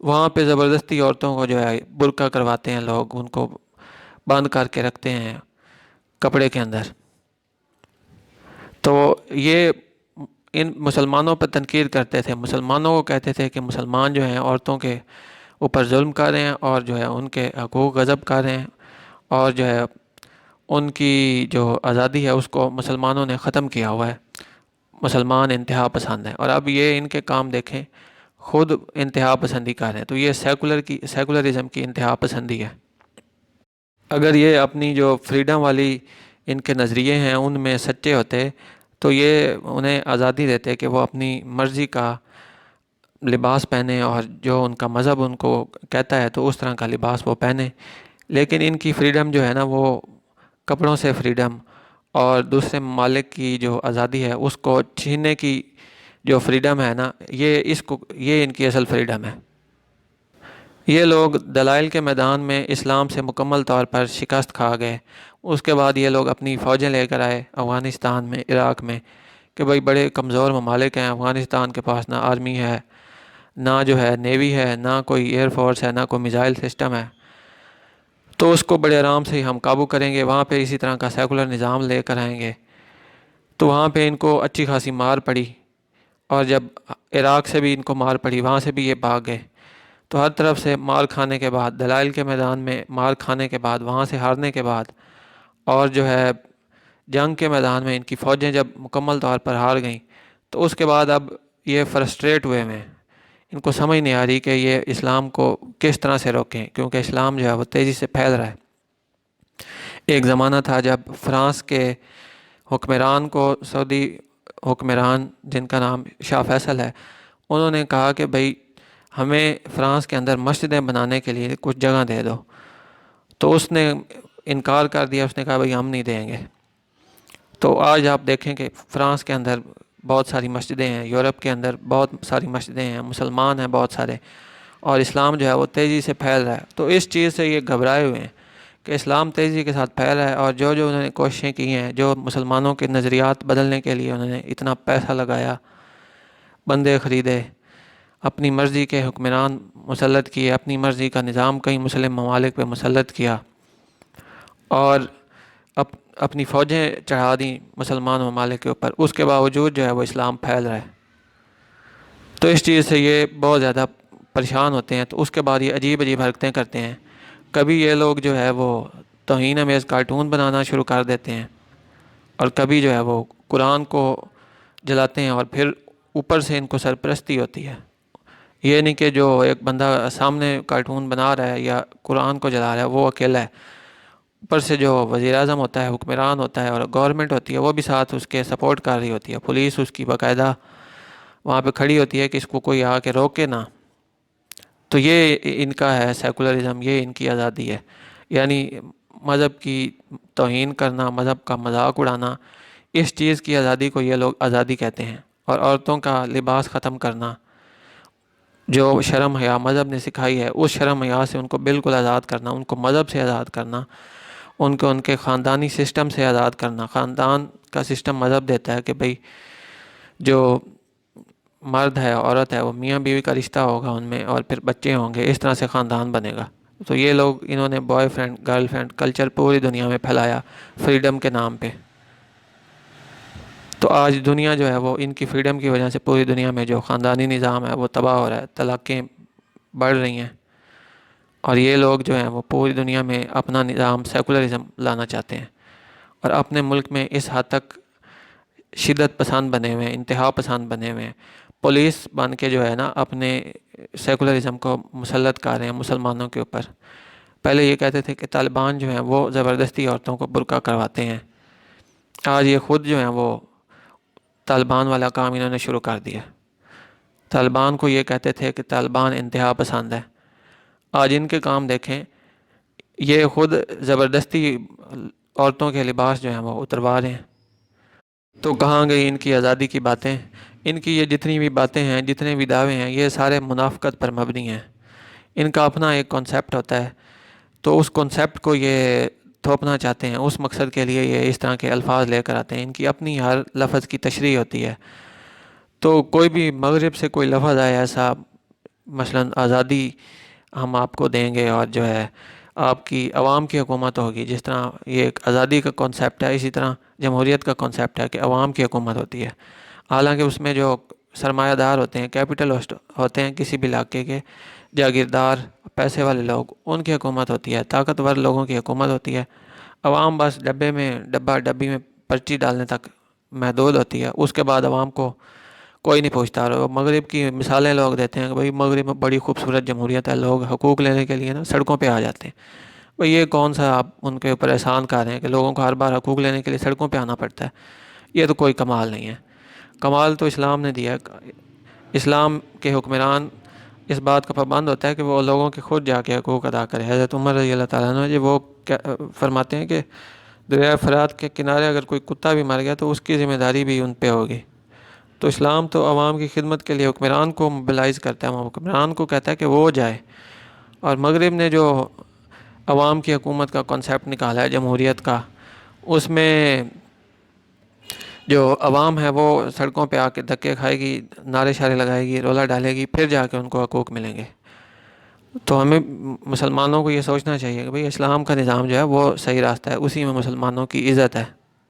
وہاں پہ زبردستی عورتوں کو جو ہے برقع کرواتے ہیں لوگ، ان کو بند کر کے رکھتے ہیں کپڑے کے اندر۔ تو یہ ان مسلمانوں پر تنقید کرتے تھے، مسلمانوں کو کہتے تھے کہ مسلمان جو ہیں عورتوں کے اوپر ظلم کر رہے ہیں اور جو ہے ان کے حقوق غصب کر رہے ہیں، اور جو ہے ان کی جو آزادی ہے اس کو مسلمانوں نے ختم کیا ہوا ہے، مسلمان انتہا پسند ہیں۔ اور اب یہ ان کے کام دیکھیں، خود انتہا پسندی کر رہے ہیں، تو یہ سیکولرزم کی انتہا پسندی ہے۔ اگر یہ اپنی جو فریڈم والی ان کے نظریے ہیں ان میں سچے ہوتے تو یہ انہیں آزادی دیتے کہ وہ اپنی مرضی کا لباس پہنے، اور جو ان کا مذہب ان کو کہتا ہے تو اس طرح کا لباس وہ پہنے۔ لیکن ان کی فریڈم جو ہے نا، وہ کپڑوں سے فریڈم اور دوسرے ممالک کی جو آزادی ہے اس کو چھیننے کی جو فریڈم ہے نا، یہ ان کی اصل فریڈم ہے۔ یہ لوگ دلائل کے میدان میں اسلام سے مکمل طور پر شکست کھا گئے۔ اس کے بعد یہ لوگ اپنی فوجیں لے کر آئے افغانستان میں، عراق میں، کہ بھائی بڑے کمزور ممالک ہیں، افغانستان کے پاس نہ آرمی ہے، نہ جو ہے نیوی ہے، نہ کوئی ایئر فورس ہے، نہ کوئی میزائل سسٹم ہے، تو اس کو بڑے آرام سے ہم قابو کریں گے، وہاں پہ اسی طرح کا سیکولر نظام لے کر آئیں گے۔ تو وہاں پہ ان کو اچھی خاصی مار پڑی، اور جب عراق سے بھی ان کو مار پڑی، وہاں سے بھی یہ بھاگ گئے۔ تو ہر طرف سے مار کھانے کے بعد، دلائل کے میدان میں مار کھانے کے بعد، وہاں سے ہارنے کے بعد، اور جو ہے جنگ کے میدان میں ان کی فوجیں جب مکمل طور پر ہار گئیں، تو اس کے بعد اب یہ فرسٹریٹ ہوئے ہیں، ان کو سمجھ نہیں آ رہی کہ یہ اسلام کو کس طرح سے روکیں، کیونکہ اسلام جو ہے وہ تیزی سے پھیل رہا ہے۔ ایک زمانہ تھا جب فرانس کے حکمران کو سعودی حکمران جن کا نام شاہ فیصل ہے، انہوں نے کہا کہ بھئی ہمیں فرانس کے اندر مسجدیں بنانے کے لیے کچھ جگہ دے دو، تو اس نے انکار کر دیا، اس نے کہا بھئی ہم نہیں دیں گے۔ تو آج آپ دیکھیں کہ فرانس کے اندر بہت ساری مسجدیں ہیں، یورپ کے اندر بہت ساری مسجدیں ہیں، مسلمان ہیں بہت سارے، اور اسلام جو ہے وہ تیزی سے پھیل رہا ہے۔ تو اس چیز سے یہ گھبرائے ہوئے ہیں کہ اسلام تیزی کے ساتھ پھیل رہا ہے، اور جو انہوں نے کوششیں کی ہیں، جو مسلمانوں کے نظریات بدلنے کے لیے انہوں نے اتنا پیسہ لگایا، بندے خریدے، اپنی مرضی کے حکمران مسلط کیے، اپنی مرضی کا نظام کئی مسلم ممالک پہ مسلط کیا، اور اپنی فوجیں چڑھا دیں مسلمان ممالک کے اوپر، اس کے باوجود جو ہے وہ اسلام پھیل رہا ہے۔ تو اس چیز سے یہ بہت زیادہ پریشان ہوتے ہیں۔ تو اس کے بعد یہ عجیب عجیب حرکتیں کرتے ہیں، کبھی یہ لوگ جو ہے وہ توہین آمیز کارٹون بنانا شروع کر دیتے ہیں، اور کبھی جو ہے وہ قرآن کو جلاتے ہیں، اور پھر اوپر سے ان کو سرپرستی ہوتی ہے۔ یہ نہیں کہ جو ایک بندہ سامنے کارٹون بنا رہا ہے یا قرآن کو جلا رہا ہے وہ اکیلا ہے، اوپر سے جو وزیر اعظم ہوتا ہے، حکمران ہوتا ہے، اور گورنمنٹ ہوتی ہے، وہ بھی ساتھ اس کے سپورٹ کر رہی ہوتی ہے، پولیس اس کی باقاعدہ وہاں پہ کھڑی ہوتی ہے کہ اس کو کوئی آ کے روکے نہ۔ تو یہ ان کا ہے سیکولرزم، یہ ان کی آزادی ہے، یعنی مذہب کی توہین کرنا، مذہب کا مذاق اڑانا، اس چیز کی آزادی کو یہ لوگ آزادی کہتے ہیں۔ اور عورتوں کا لباس ختم کرنا، جو شرم حیا مذہب نے سکھائی ہے، اس شرم حیا سے ان کو بالکل آزاد کرنا، ان کو مذہب سے آزاد کرنا، ان کو ان کے خاندانی سسٹم سے آزاد کرنا۔ خاندان کا سسٹم مذہب دیتا ہے کہ بھئی جو مرد ہے، عورت ہے، وہ میاں بیوی کا رشتہ ہوگا ان میں، اور پھر بچے ہوں گے، اس طرح سے خاندان بنے گا۔ تو یہ لوگ انہوں نے boy friend girl friend culture پوری دنیا میں پھیلایا فریڈم کے نام پہ۔ تو آج دنیا جو ہے وہ ان کی فریڈم کی وجہ سے پوری دنیا میں جو خاندانی نظام ہے وہ تباہ ہو رہا ہے، طلاقیں بڑھ رہی ہیں، اور یہ لوگ جو ہیں وہ پوری دنیا میں اپنا نظام سیکولرزم لانا چاہتے ہیں، اور اپنے ملک میں اس حد تک شدت پسند بنے ہوئے ہیں، انتہا پسند بنے ہوئے ہیں، پولیس بن کے جو ہے نا اپنے سیکولرزم کو مسلط کر رہے ہیں مسلمانوں کے اوپر۔ پہلے یہ کہتے تھے کہ طالبان جو ہیں وہ زبردستی عورتوں کو برقع کرواتے ہیں، آج یہ خود جو ہیں وہ طالبان والا کام انہوں نے شروع کر دیا۔ طالبان کو یہ کہتے تھے کہ طالبان انتہا پسند ہے، آج ان کے کام دیکھیں، یہ خود زبردستی عورتوں کے لباس جو ہیں وہ اتروا رہے ہیں۔ تو کہاں گئی ان کی آزادی کی باتیں؟ ان کی یہ جتنی بھی باتیں ہیں، جتنے بھی دعوے ہیں، یہ سارے منافقت پر مبنی ہیں۔ ان کا اپنا ایک کانسیپٹ ہوتا ہے، تو اس کانسیپٹ کو یہ تھوپنا چاہتے ہیں، اس مقصد کے لیے یہ اس طرح کے الفاظ لے کر آتے ہیں، ان کی اپنی ہر لفظ کی تشریح ہوتی ہے۔ تو کوئی بھی مغرب سے کوئی لفظ آئے ایسا مثلاً آزادی ہم آپ کو دیں گے اور جو ہے آپ کی عوام کی حکومت ہوگی، جس طرح یہ ایک آزادی کا کانسیپٹ ہے، اسی طرح جمہوریت کا کانسیپٹ ہے کہ عوام کی حکومت ہوتی ہے۔ حالانکہ اس میں جو سرمایہ دار ہوتے ہیں، کیپٹل ہوتے ہیں کسی بھی علاقے کے، جاگیردار، پیسے والے لوگ، ان کی حکومت ہوتی ہے، طاقتور لوگوں کی حکومت ہوتی ہے۔ عوام بس ڈبی میں پرچی ڈالنے تک محدود ہوتی ہے، اس کے بعد عوام کو کوئی نہیں پوچھتا۔ اور مغرب کی مثالیں لوگ دیتے ہیں کہ بھائی مغرب میں بڑی خوبصورت جمہوریت ہے، لوگ حقوق لینے کے لیے نا سڑکوں پہ آ جاتے ہیں۔ بھائی یہ کون سا آپ ان کے اوپر احسان کر رہے ہیں کہ لوگوں کو ہر بار حقوق لینے کے لیے سڑکوں پہ آنا پڑتا ہے؟ یہ تو کوئی کمال نہیں ہے۔ کمال تو اسلام نے دیا ہے۔ اسلام کے حکمران اس بات کا پابند ہوتا ہے کہ وہ لوگوں کے خود جا کے حقوق ادا کرے۔ حضرت عمر رضی اللہ تعالیٰ عنہ وہ فرماتے ہیں کہ دریائے فرات کے کنارے اگر کوئی کتا بھی مر گیا تو اس کی ذمہ داری بھی ان پہ ہوگی۔ تو اسلام تو عوام کی خدمت کے لیے حکمران کو موبلائز کرتا ہے، حکمران کو کہتا ہے کہ وہ جائے۔ اور مغرب نے جو عوام کی حکومت کا کنسیپٹ نکالا ہے جمہوریت کا، اس میں جو عوام ہے وہ سڑکوں پہ آ کے دھکے کھائے گی، نعرے شعرے لگائے گی، رولا ڈالے گی، پھر جا کے ان کو حقوق ملیں گے۔ تو ہمیں مسلمانوں کو یہ سوچنا چاہیے کہ بھئی اسلام کا نظام جو ہے وہ صحیح راستہ ہے، اسی میں مسلمانوں کی عزت ہے۔